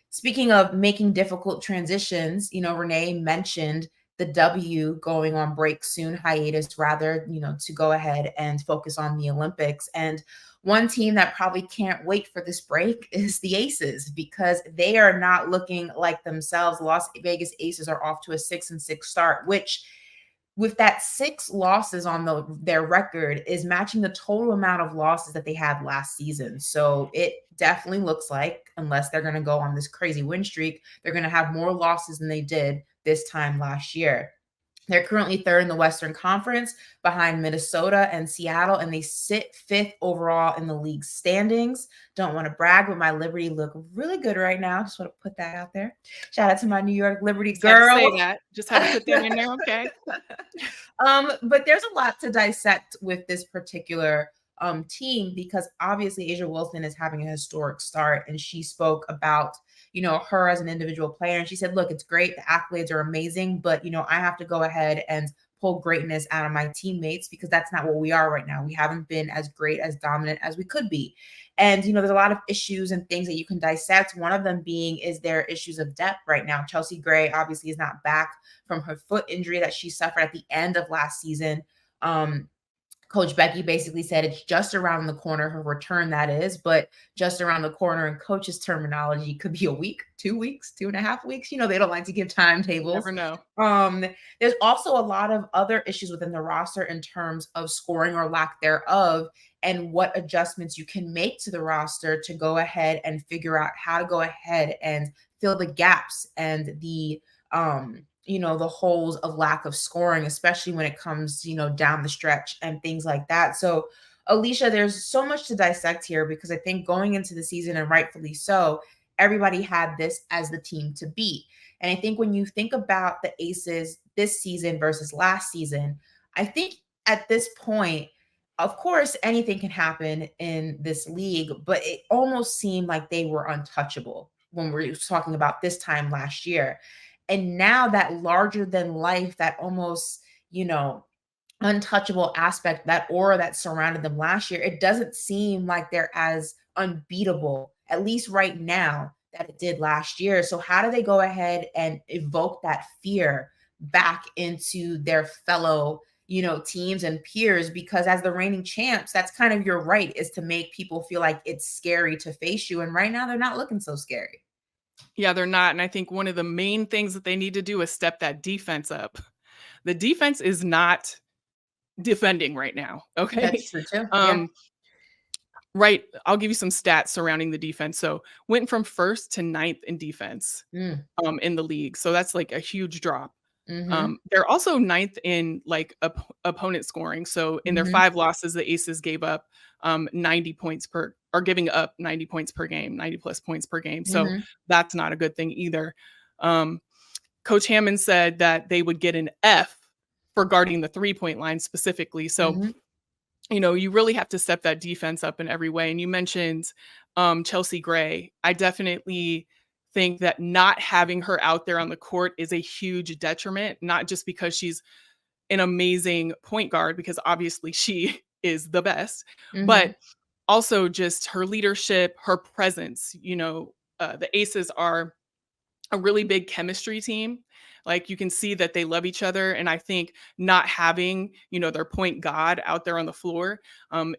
Speaking of making difficult transitions, Renee mentioned the W going on break soon, hiatus rather, to go ahead and focus on the Olympics. And one team that probably can't wait for this break is the Aces, because they are not looking like themselves. Las Vegas Aces are off to a 6-6 start, which with that 6 losses on their record is matching the total amount of losses that they had last season. So it definitely looks like, unless they're going to go on this crazy win streak, they're going to have more losses than they did this time last year. They're currently third in the Western Conference behind Minnesota and Seattle, and they sit fifth overall in the league standings. Don't want to brag, but my Liberty look really good right now. Just want to put that out there. Shout out to my New York Liberty girl. Had to say that. Just had to put that in there. Okay. But there's a lot to dissect with this particular team, because obviously Asia Wilson is having a historic start, and she spoke about her as an individual player, and she said, look, it's great, the accolades are amazing, but I have to go ahead and pull greatness out of my teammates, because that's not what we are right now. We haven't been as great, as dominant as we could be. And there's a lot of issues and things that you can dissect. One of them being, is there issues of depth right now? Chelsea Gray obviously is not back from her foot injury that she suffered at the end of last season. Coach Becky basically said it's just around the corner, her return that is, but just around the corner in coach's terminology could be a week, 2 weeks, 2.5 weeks. They don't like to give timetables. Never know. There's also a lot of other issues within the roster in terms of scoring or lack thereof, and what adjustments you can make to the roster to go ahead and figure out how to go ahead and fill the gaps and the the holes of lack of scoring, especially when it comes, down the stretch and things like that. So, Alicia, there's so much to dissect here, because I think going into the season, and rightfully so, everybody had this as the team to beat. And I think when you think about the Aces this season versus last season, I think at this point, of course, anything can happen in this league, but it almost seemed like they were untouchable when we were talking about this time last year. And now that larger than life, that almost, untouchable aspect, that aura that surrounded them last year, it doesn't seem like they're as unbeatable, at least right now, that it did last year. So how do they go ahead and evoke that fear back into their fellow, teams and peers? Because as the reigning champs, that's kind of your right, is to make people feel like it's scary to face you. And right now they're not looking so scary. Yeah, they're not. And I think one of the main things that they need to do is step that defense up. The defense is not defending right now. Okay. That's true too. Right. I'll give you some stats surrounding the defense. So went from 1st to 9th in defense in the league. So that's like a huge drop. They're also 9th in like opponent scoring. So in their 5 losses, the Aces gave up 90 points or giving up 90 points per game, 90 plus points per game. So that's not a good thing either. Coach Hammond said that they would get an F for guarding the 3-point line specifically. So, you really have to step that defense up in every way. And you mentioned Chelsea Gray. I definitely think that not having her out there on the court is a huge detriment, not just because she's an amazing point guard, because obviously she is the best, but also just her leadership, her presence. The Aces are a really big chemistry team. Like, you can see that they love each other. And I think not having, their point guard out there on the floor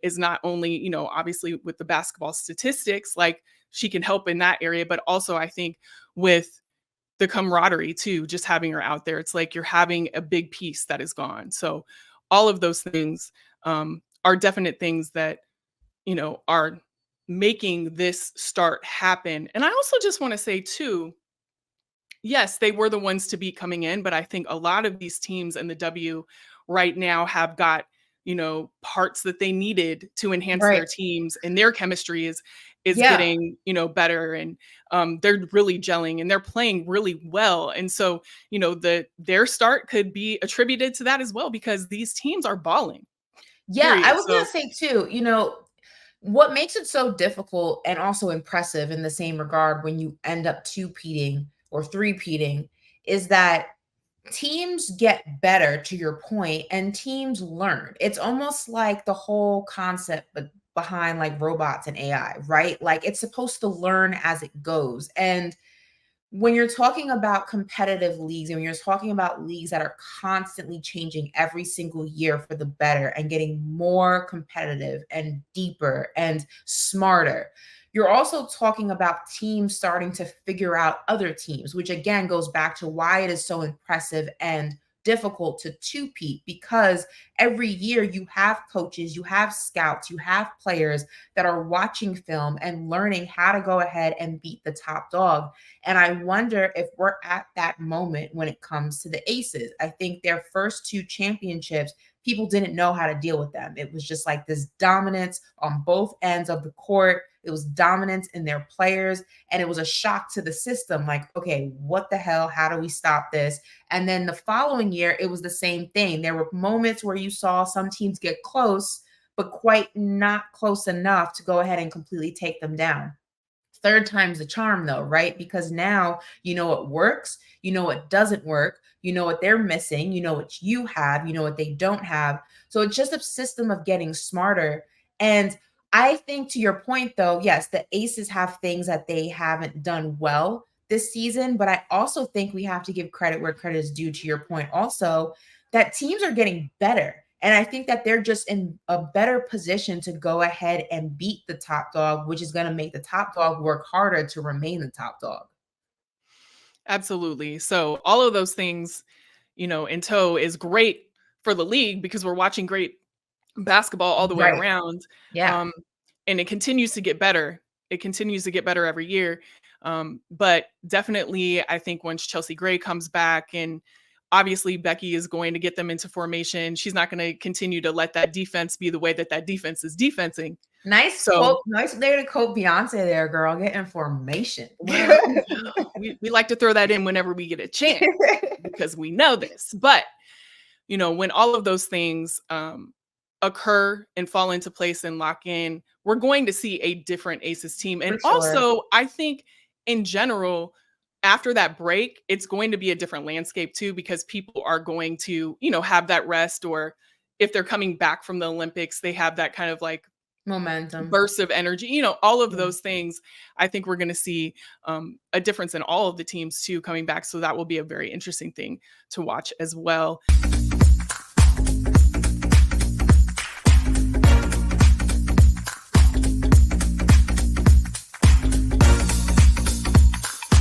is not only, obviously with the basketball statistics, like she can help in that area, but also I think with the camaraderie too, just having her out there, it's like you're having a big piece that is gone. So all of those things are definite things that, are making this start happen. And I also just want to say too, yes, they were the ones to be coming in, but I think a lot of these teams in the W right now have got, parts that they needed to enhance their teams, and their chemistry is getting, better, and they're really gelling and they're playing really well. And so, their start could be attributed to that as well, because these teams are balling. Yeah, period. I was going to say too, what makes it so difficult and also impressive in the same regard when you end up two-peating or three-peating is that teams get better, to your point, and teams learn. It's almost like the whole concept, but behind like robots and AI, right? Like it's supposed to learn as it goes. And when you're talking about competitive leagues and when you're talking about leagues that are constantly changing every single year for the better and getting more competitive and deeper and smarter, you're also talking about teams starting to figure out other teams, which again goes back to why it is so impressive and difficult to two-peat, because every year you have coaches, you have scouts, you have players that are watching film and learning how to go ahead and beat the top dog. And I wonder if we're at that moment when it comes to the Aces. I think their first two championships, people didn't know how to deal with them. It was just like this dominance on both ends of the court. It was dominance in their players. And it was a shock to the system. Like, okay, what the hell? How do we stop this? And then the following year, it was the same thing. There were moments where you saw some teams get close, but quite not close enough to go ahead and completely take them down. Third time's the charm though, right? Because now you know what works, you know what doesn't work, you know what they're missing, you know what you have, you know what they don't have. So it's just a system of getting smarter. And I think to your point though, yes, the Aces have things that they haven't done well this season, but I also think we have to give credit where credit is due, to your point also, that teams are getting better. And I think that they're just in a better position to go ahead and beat the top dog, which is going to make the top dog work harder to remain the top dog. Absolutely. So all of those things, in tow is great for the league because we're watching great basketball all the way Right. around. Yeah. Um, and it continues to get better. It continues to get better every year. But definitely, I think once Chelsea Gray comes back, and obviously Becky is going to get them into formation, she's not going to continue to let that defense be the way that defense is defensing. Nice So quote. Nice way to quote Beyonce there, girl. Get information. well, we like to throw that in whenever we get a chance because we know this. But when all of those things occur and fall into place and lock in, we're going to see a different Aces team. And For sure. also, I think in general, after that break, it's going to be a different landscape too, because people are going to, have that rest, or if they're coming back from the Olympics, they have that kind of like Momentum. burst of energy, all of Yeah. those things. I think we're going to see a difference in all of the teams too coming back. So that will be a very interesting thing to watch as well.